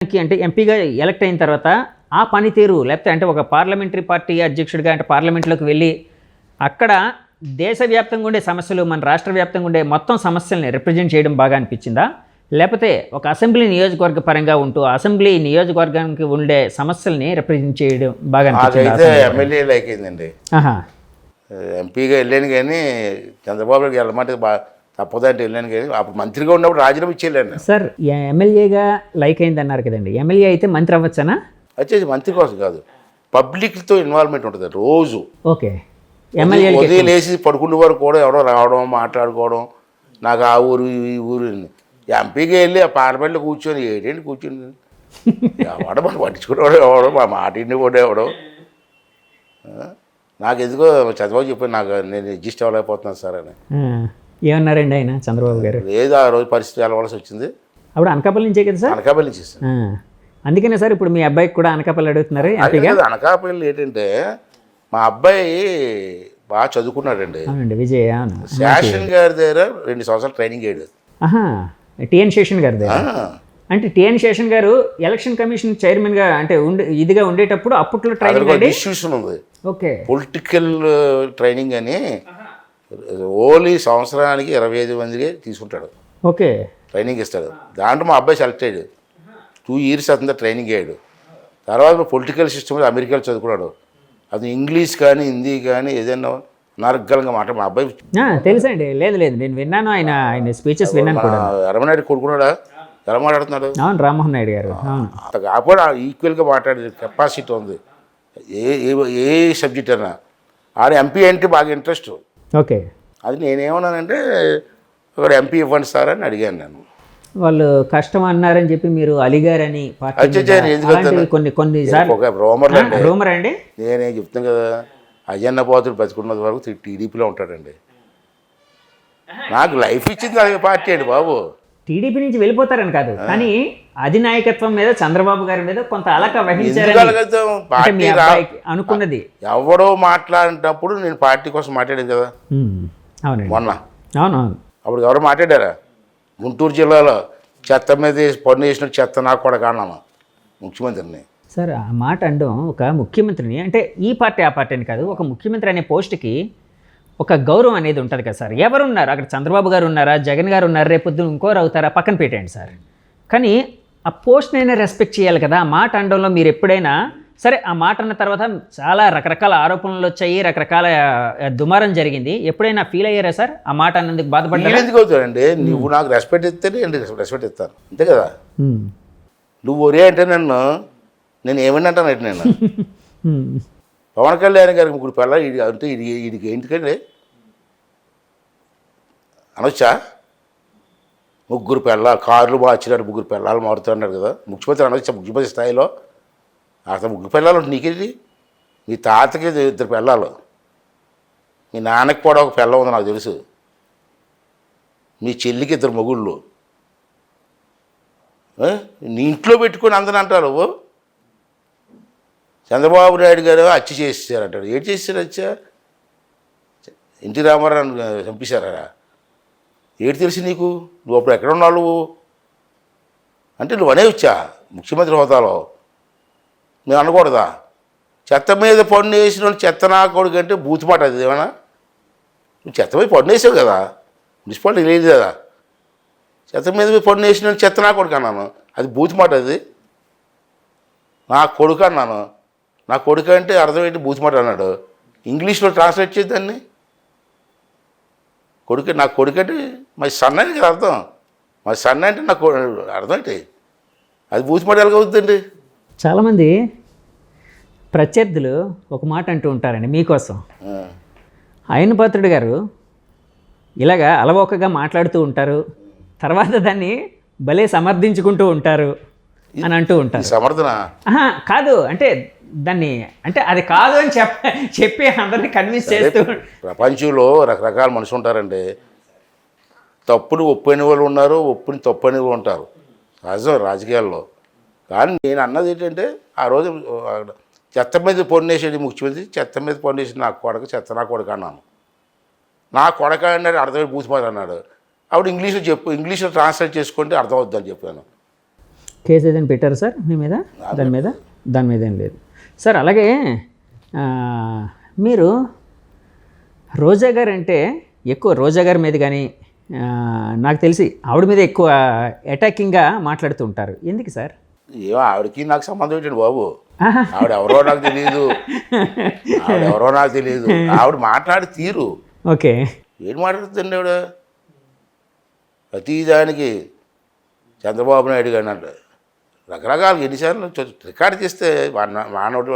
అంటే ఎంపీగా ఎలక్ట్ అయిన తర్వాత ఆ పనితీరు లేకపోతే అంటే ఒక పార్లమెంటరీ పార్టీ అధ్యక్షుడిగా అంటే పార్లమెంట్లోకి వెళ్ళి అక్కడ దేశవ్యాప్తంగా ఉండే సమస్యలు మన రాష్ట్ర వ్యాప్తంగా ఉండే మొత్తం సమస్యల్ని రిప్రజెంట్ చేయడం బాగా అనిపించిందా, లేకపోతే ఒక అసెంబ్లీ నియోజకవర్గ పరంగా ఉంటూ అసెంబ్లీ నియోజకవర్గానికి ఉండే సమస్యల్ని రిప్రజెంట్ చేయడం బాగా అనిపించింది? ఎమ్మెల్యే లైక్ అయిందండి. ఎంపీగా వెళ్ళాను కానీ చంద్రబాబు వెళ్ళమంటే తప్పదంటే వెళ్ళాను కానీ అప్పుడు మంత్రిగా ఉన్నప్పుడు రాజీనామా ఇచ్చేళ్ళాను సార్. ఎమ్మెల్యేగా లైక్ అయింది అన్నారు కదండి, ఎమ్మెల్యే అయితే మంత్రి అవ్వచ్చనా? వచ్చేసి మంత్రి కోసం కాదు, పబ్లిక్తో ఇన్వాల్వ్మెంట్ ఉంటుంది రోజు. ఓకే. ఎమ్మెల్యే ఉదయం లేచి పడుకునే వరకు కూడా ఎవడో రావడం మాట్లాడుకోవడం, నాకు ఆ ఊరు ఈ ఊరు. ఎంపీగా వెళ్ళి ఆ పార్లమెంట్లో కూర్చొని ఏంటంటే కూర్చొని ఎవడో మనం పట్టించుకునేవాడు ఎవడో మా మాట ఇంటి కూడా ఎవడో. నాకు ఎందుకో చంద్రబాబు చెప్పాను, నాకు నేను అడ్జస్ట్ అవ్వలేకపోతున్నాను సార్ అని. ఏమన్నారండి ఆయన చంద్రబాబు గారు? లేదు, ఆ రోజు పరిస్థితి వెళ్ళవలసి వచ్చింది. అప్పుడు అనకాపల్లి నుంచే కదా సార్? అనకాపల్లి నుంచి సార్. అందుకనే సార్ ఇప్పుడు మీ అబ్బాయికి కూడా అనకాపల్లి అడుగుతున్నారు. అనకాపల్లి ఏంటంటే మా అబ్బాయి బాగా చదువుకున్నాడండి. అవునండి, విజయ్. శేషన్ గారి దగ్గర 2 సంవత్సరాలు ట్రైనింగ్ అయ్యాడు. టిఎన్ శేషన్ గారి దగ్గర. అంటే టిఎన్ శేషన్ గారు ఎలక్షన్ కమిషన్ చైర్మన్గా అంటే ఇదిగా ఉండేటప్పుడు అప్పట్లో ట్రైనింగ్ ఇన్స్టిట్యూషన్ ఉంది. ఓకే. పొలిటికల్ ట్రైనింగ్ అని ఓన్లీ సంవత్సరానికి 25 మందికి తీసుకుంటాడు. ఓకే. ట్రైనింగ్ ఇస్తాడు. దాంట్లో మా అబ్బాయి సెలెక్ట్ అయ్యాడు. 2 years అతనితో ట్రైనింగ్ అయ్యాడు. తర్వాత పొలిటికల్ సిస్టమ్ అమెరికాలో చదువుకున్నాడు. అది ఇంగ్లీష్ కానీ హిందీ కానీ ఏదైనా అనర్గళంగా మాట మా అబ్బాయి తెలుసండి. లేదు నేను విన్నాను, ఆయన స్పీచెస్ విన్నాను కూడా. రమణాయుడు కొడుకున్నాడా? ఎలా మాట్లాడుతున్నాడు? అవును, రామ్మోహన్ నాయుడు గారు. కాకపోతే ఈక్వల్గా మాట్లాడే కెపాసిటీ ఉంది. ఏ సబ్జెక్ట్ అయినా. ఆడ ఎంపీ అంటే బాగా ఇంట్రెస్ట్. ఓకే. అది నేనేమన్నానంటే ఒక ఎంపీ ఇవ్వండి సార్ అని అడిగాను నేను. వాళ్ళు కష్టం అన్నారని చెప్పి మీరు అలిగారని కొన్ని రూమర్ అండి. నేనేం చెప్తాను కదా, అజన్న పోతుడు బతుకున్నది వరకు టీడీపీలో ఉంటాడండి. నాకు లైఫ్ ఇచ్చింది అది పార్టీ అండి బాబు. టీడీపీ నుంచి వెళ్ళిపోతారని కాదు, కానీ అధినాయకత్వం మీద చంద్రబాబు గారి మీద కొంత అలక వహించారు అనుకున్నది. ఎవడో మాట్లాడినప్పుడు నేను పార్టీ కోసం మాట్లాడాను కదా. అవునండి, మొన్న. అవునవును. అప్పుడు ఎవరో మాట్లాడారా? గుంటూరు జిల్లాలో చెత్త మీద పన్ను వేసిన చెత్త నాకు కూడా కాన్నాను ముఖ్యమంత్రిని. సార్, ఆ మాట అనడం ఒక ముఖ్యమంత్రిని అంటే ఈ పార్టీ ఆ పార్టీ అని కాదు, ఒక ముఖ్యమంత్రి అనే పోస్ట్కి ఒక గౌరవం అనేది ఉంటుంది కదా సార్. ఎవరున్నారు అక్కడ? చంద్రబాబు గారు ఉన్నారా, జగన్ గారు ఉన్నారు, రేపొద్దు ఇంకోరు అవుతారా, పక్కన పెట్టండి సార్. కానీ ఆ పోస్ట్నైనా రెస్పెక్ట్ చేయాలి కదా. ఆ మాట అనడంలో మీరు ఎప్పుడైనా సరే, ఆ మాట అన్న తర్వాత చాలా రకరకాల ఆరోపణలు వచ్చాయి, రకరకాల దుమారం జరిగింది, ఎప్పుడైనా ఫీల్ అయ్యారా సార్? ఆ మాట అన్నందుకు బాధపడ్డా? ఎందుకు అవుతానండి? నువ్వు నాకు రెస్పెక్ట్ ఇస్తేనే రెస్పెక్ట్ ఇస్తాను, అంతే కదా. నువ్వు ఒరే అంటే నేను ఏమన్నా అంటాను అంటే నేను పవన్ కళ్యాణ్ గారికి 3 పిల్లలు అంటే వీడికి ఏంటికండి అనొచ్చా? 3 పిల్లలు కార్లు మార్చినాడు, 3 పిల్లలు మారుతున్నాడు కదా ముఖ్యమంత్రి అనొచ్చా? ముఖ్యమంత్రి స్థాయిలో అసలు 3 పిల్లలు ఉంటే నీకేంటి? మీ తాతకి 2 పిల్లలు, మీ నాన్నకి కూడా ఒక పిల్ల ఉంది నాకు తెలుసు, మీ చెల్లికి 2 మొగుళ్ళు. నీ ఇంట్లో పెట్టుకొని అందరూ అంటారు చంద్రబాబు నాయుడు గారు హత్య చేసేసారంటాడు. ఏం చేశారు హత్య? ఎన్టీ రామారావు చంపేశారా? ఏడు తెలిసి నీకు? నువ్వు అప్పుడు ఎక్కడ ఉన్నావు నువ్వు? అంటే నువ్వు అనేవచ్చా ముఖ్యమంత్రి హోదాలో? నేను అనకూడదా? చెత్త మీద పన్ను వేసిన వాళ్ళు చెత్త నా కొడుకు అంటే బూతుమాట అది ఏమన్నా? నువ్వు చెత్త మీద పన్ను వేసావు కదా, మున్సిపాలిటీ లేదు కదా. చెత్త మీద పన్ను వేసిన వాళ్ళు చెత్త నా కొడుకు అన్నాను, అది బూతుమాట. అది నా కొడుకు అన్నాను. నా కొడుకు అంటే అర్థం ఏంటి? బూతుమాట అన్నాడు. ఇంగ్లీష్లో ట్రాన్స్లేట్ చేద్దాన్ని. కొడుకు నా కొడుకు అంటే మా సన్న అని కదా అర్థం. మా సన్న అంటే నాకు అర్థం ఏంటి? అది బూతుమాట ఎలాగ అవుతుందండి? చాలామంది ప్రత్యర్థులు ఒక మాట అంటూ ఉంటారండి మీకోసం. ఆయన పాత్రుడు గారు ఇలాగా అలవోకగా మాట్లాడుతూ ఉంటారు, తర్వాత దాన్ని భలే సమర్థించుకుంటూ ఉంటారు అని అంటూ ఉంటారు. సమర్థన కాదు అంటే దాన్ని అంటే అది కాదు అని చెప్పి అందరినీ కన్విన్స్ చేస్తూ. ప్రపంచంలో రకరకాల మనుషులు ఉంటారండి. తప్పుని ఒప్పని వాళ్ళు ఉన్నారు, ఒప్పుని తప్పని వాళ్ళు ఉంటారు సహజం రాజకీయాల్లో. కానీ నేను అన్నది ఏంటంటే ఆ రోజు చెత్త మీద పన్నేసేది ముఖ్యమంత్రి, చెత్త మీద పన్నేసేది నా కొడక, చెత్త నా కొడక అన్నాను. నా కొడక అన్నాడు, అర్థమైంది బూసిపోదు అన్నాడు. అప్పుడు ఇంగ్లీష్లో ఇంగ్లీష్లో ట్రాన్స్లేట్ చేసుకుంటే అర్థమవుద్దని చెప్పాను. కేసు ఏదైనా పెట్టారు సార్ మీ మీద? దాని మీద ఏం లేదు సార్. అలాగే మీరు రోజా గారు అంటే ఎక్కువ రోజా గారి మీద కానీ నాకు తెలిసి ఆవిడ మీద ఎక్కువ అటాకింగ్గా మాట్లాడుతూ ఉంటారు. ఎందుకు సార్? ఏమో ఆవిడకి నాకు సంబంధం ఏంటండి బాబు? ఆవిడ ఎవరో నాకు తెలియదు. ఆవిడ మాట్లాడి తీరు. ఓకే. ఏం మాట్లాడుతుంది ఆవిడ? ప్రతిదానికి చంద్రబాబు నాయుడు గారిని అంటే రకరకాలు ఎన్నిసార్లు రికార్డు చేస్తే మానవుడు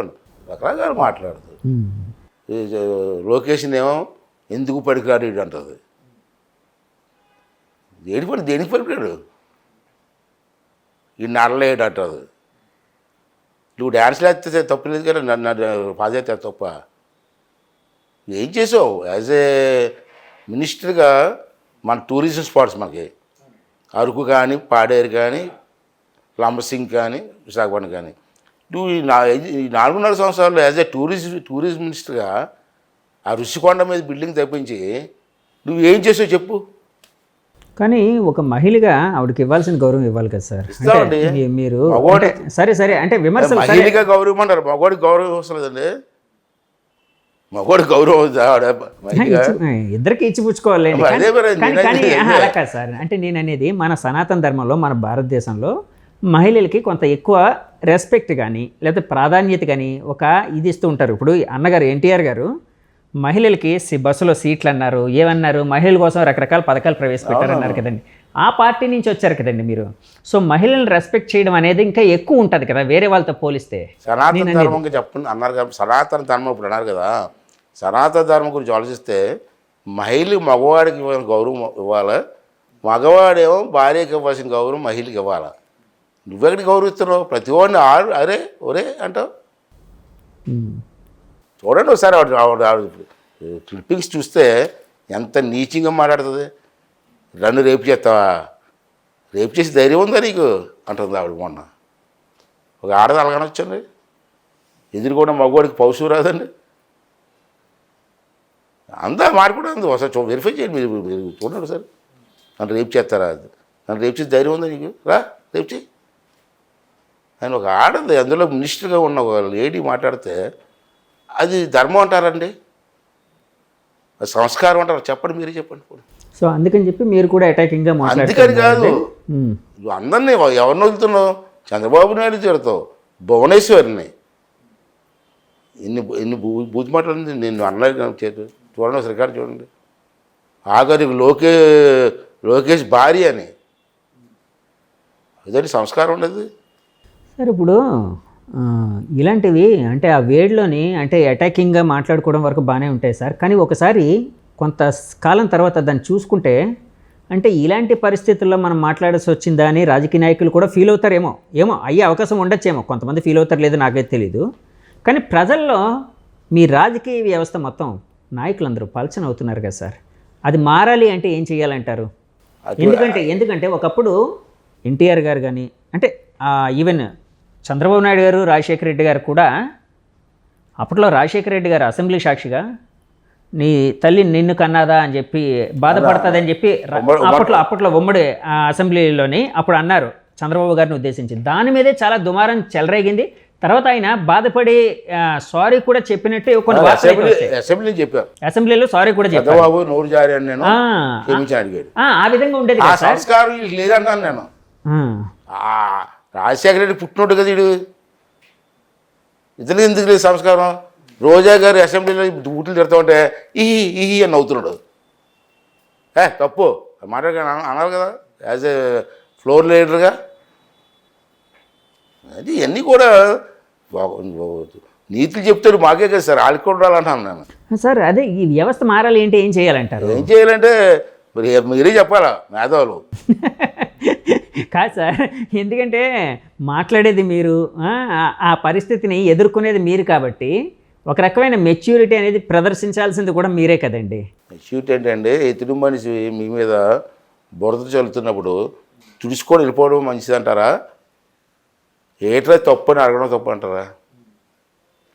రకరకాలు మాట్లాడుతుంది. లొకేషన్ ఏమో ఎందుకు పడికాడు అంటుంది. దేనికి పడికాడు? ఈ నడలేడు అంటుంది. నువ్వు డ్యాన్స్లు వేస్తే తప్పలేదు కదా, నన్ను పాదయాత్ర తప్ప. ఏం చేసావు యాజ్ ఏ మినిస్టర్గా? మన టూరిజం స్పాట్స్ మనకి అరకు కానీ, పాడేరు కానీ, లంబసింగ్ కానీ, విశాఖపట్నం కానీ, నువ్వు ఈ 4.5 సంవత్సరాలు యాజ్ ఏ టూరిజం మినిస్టర్గా ఆ ఋషికొండ మీద బిల్డింగ్ తప్పించి నువ్వు ఏం చేసావు చెప్పు? కానీ ఒక మహిళగా ఆవిడకి ఇవ్వాల్సిన గౌరవం ఇవ్వాలి కదా సార్. ఇస్తామండి. మీరు సరే అంటే విమర్శలు మహిళగా గౌరవం అంటారు, మగవాడికి గౌరవం వస్తలేదండి. మగవాడికి గౌరవం ఇద్దరికి ఇచ్చిపుచ్చుకోవాలి. కానీ అలా కాదు సార్. అంటే నేను అనేది మన సనాతన ధర్మంలో, మన భారతదేశంలో మహిళలకి కొంత ఎక్కువ రెస్పెక్ట్ కానీ లేకపోతే ప్రాధాన్యత కానీ ఒక ఇది ఇస్తూ ఉంటారు. ఇప్పుడు అన్నగారు ఎన్టీఆర్ గారు మహిళలకి బస్సులో సీట్లు అన్నారు, ఏమన్నారు, మహిళల కోసం రకరకాల పథకాలు ప్రవేశపెట్టారన్నారు కదండి. ఆ పార్టీ నుంచి వచ్చారు కదండి మీరు. సో మహిళలను రెస్పెక్ట్ చేయడం అనేది ఇంకా ఎక్కువ ఉంటుంది కదా వేరే వాళ్ళతో పోలిస్తే. సనాతన ధర్మం చెప్పండి అన్నారు కదా, సనాతన ధర్మం ఇప్పుడు అన్నారు కదా. సనాతన ధర్మం గురించి ఆలోచిస్తే మహిళ మగవాడికి ఇవ్వాల్సిన గౌరవం ఇవ్వాలి, మగవాడేమో భార్యకి ఇవ్వాల్సిన గౌరవం మహిళకి ఇవ్వాలి. నువ్వెక్కడికి గౌరవిస్తున్నావు? ప్రతి వాడిని అరే ఒరే అంటావు. చూడండి ఒకసారి ఆవిడ క్లిప్పింగ్స్ చూస్తే ఎంత నీచంగా మాట్లాడుతుంది. నన్ను రేపు చేస్తావా? రేపు చేసి ధైర్యం ఉందా నీకు అంటుంది ఆవిడ. మొన్న ఒక ఆడది అలాగనొచ్చండి, ఎదురు కూడా మగవాడికి పౌసు రాదండి. అంతా మారిపోయింది. ఒకసారి వెరిఫై చేయండి మీరు చూడండి సార్. నన్ను రేపు చేస్తారా? నన్ను రేపు చేసి ధైర్యం ఉందా నీకు? రా రేపు చేయి. ఆయన ఒక ఆడది, అందులో మినిస్టర్గా ఉన్న ఒక లేడీ మాట్లాడితే అది ధర్మం అంటారండి? అది సంస్కారం అంటారు? చెప్పండి, మీరే చెప్పండి. సో అందుకని చెప్పి మీరు కూడా అటాకింగ్గా మాట్లాడుతున్నారు. అందుకని కాదు, నువ్వు అందరినీ ఎవరిని వదులుతున్నావు? చంద్రబాబు నాయుడు తిడతావు, భువనేశ్వరిని, ఎన్ని బూత్ మాట్లాడింది నేను అనలేదు. చూడండి రికార్డు చూడండి. ఆఖరికి లోకేష్ భార్య అని. ఇదండి సంస్కారం ఉండదు సార్. ఇప్పుడు ఇలాంటివి అంటే ఆ వేడిలోని అంటే అటాకింగ్గా మాట్లాడుకోవడం వరకు బాగానే ఉంటాయి సార్. కానీ ఒకసారి కొంత కాలం తర్వాత దాన్ని చూసుకుంటే అంటే ఇలాంటి పరిస్థితుల్లో మనం మాట్లాడాల్సి వచ్చిందా అని రాజకీయ నాయకులు కూడా ఫీల్ అవుతారేమో. అయ్యే అవకాశం ఉండొచ్చేమో. కొంతమంది ఫీల్ అవుతారు, లేదు నాకైతే తెలీదు. కానీ ప్రజల్లో మీ రాజకీయ వ్యవస్థ మొత్తం నాయకులందరూ పలచన అవుతున్నారు కదా సార్. అది మారాలి అంటే ఏం చేయాలంటారు? ఎందుకంటే ఒకప్పుడు ఎన్టీఆర్ గారు కానీ అంటే ఈవెన్ చంద్రబాబు నాయుడు గారు, రాజశేఖర రెడ్డి గారు కూడా అప్పట్లో రాజశేఖర రెడ్డి గారు అసెంబ్లీ సాక్షిగా నీ తల్లి నిన్ను కన్నాదా అని చెప్పి బాధపడుతుందని చెప్పి అప్పట్లో ఉమ్మడి అసెంబ్లీలోని అప్పుడు అన్నారు చంద్రబాబు గారిని ఉద్దేశించి. దాని మీదే చాలా దుమారం చెలరేగింది. తర్వాత ఆయన బాధపడి సారీ కూడా చెప్పినట్టు కొన్ని అసెంబ్లీలో సారీ కూడా చెప్పారు. ఆ విధంగా ఉండేది నేను. రాజశేఖర రెడ్డి పుట్టినోడు కదా వీడు. ఇతనికి ఎందుకు లేదు సంస్కారం? రోజా గారు అసెంబ్లీలో ఊట్లు తిడతా ఉంటే ఈ అని నవ్వుతున్నాడు. తప్పు అన్నారు కదా యాజ్ ఏ ఫ్లోర్ లీడర్గా. అది ఇవన్నీ కూడా నీతులు చెప్తాడు మాకే కదా సార్, వాళ్ళకి కూడా రాలంటాను నేను. సార్ అదే ఈ వ్యవస్థ మారాలి అంటే ఏం చేయాలంటారు? ఏం చేయాలంటే మీరే చెప్పాలా మేధావులు. కాదు సార్, ఎందుకంటే మాట్లాడేది మీరు, ఆ పరిస్థితిని ఎదుర్కొనేది మీరు కాబట్టి ఒక రకమైన మెచ్యూరిటీ అనేది ప్రదర్శించాల్సింది కూడా మీరే కదండి. మెచ్యూరిటీ ఏంటంటే ఎదుటి మనిషి మీ మీద బురద చల్లుతున్నప్పుడు తుడుచుకొని వెళ్ళిపోవడం మంచిది అంటారా? ఏట్లా తప్పు అని అడగడం తప్పు అంటారా?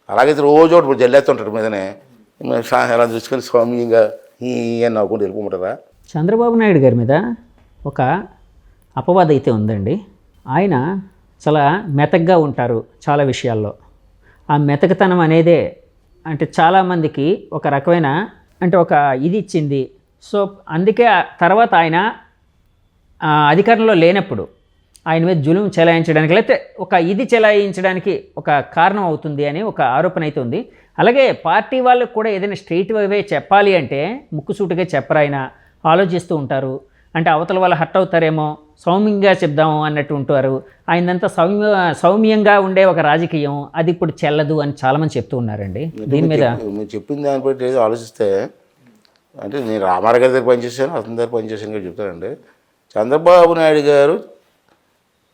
అలాగైతే రోజు ఒకటి జల్లేస్తుంటారు మీదనే ఎలా చూసుకొని స్వామ్యంగా ఈ అని నవ్వుకుంటూ వెళ్ళిపోమంటారా? చంద్రబాబు నాయుడు గారి మీద ఒక అపవాదం అయితే ఉందండి. ఆయన చాలా మెతగ్గా ఉంటారు చాలా విషయాల్లో. ఆ మెతకతనం అనేదే అంటే చాలామందికి ఒక రకమైన అంటే ఒక ఇది ఇచ్చింది. సో అందుకే తర్వాత ఆయన అధికారంలో లేనప్పుడు ఆయన మీద జులుం చెలాయించడానికి లేకపోతే ఒక ఇది చెలాయించడానికి ఒక కారణం అవుతుంది అని ఒక ఆరోపణ అయితే ఉంది. అలాగే పార్టీ వాళ్ళకు కూడా ఏదైనా స్ట్రైట్ అవే చెప్పాలి అంటే ముక్కుసూటిగా చెప్పరు, ఆయన ఆలోచిస్తూ ఉంటారు. అంటే అవతల వాళ్ళు హర్ట్ అవుతారేమో, సౌమ్యంగా చెప్దాము అన్నట్టు ఉంటారు. ఆయనంతా సౌమ్యంగా ఉండే ఒక రాజకీయం అది ఇప్పుడు చెల్లదు అని చాలామంది చెప్తూ ఉన్నారండి. దీని మీద మీరు చెప్పిన దాన్ని బట్టి ఏదో ఆలోచిస్తే అంటే నేను రామారావు గారి దగ్గర పనిచేశాను, అతని దగ్గర పనిచేశాను కూడా చెప్తానండి. చంద్రబాబు నాయుడు గారు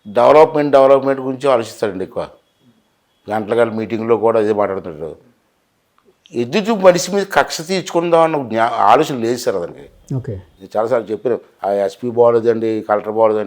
డెవలప్మెంట్ గురించి ఆలోచిస్తాడండి ఎక్కువ. గంటల మీటింగ్లో కూడా అదే మాట్లాడుతుంటాడు. ఎదుటి మనిషి మీద కక్ష తీర్చుకుందాం అన్న ఆలోచన లేదు సార్ అతనికి. ఓకే, చాలాసార్లు చెప్పాను, ఆ ఎస్పీ బాగోలేదండి, కలెక్టర్ బాగోలేదండి.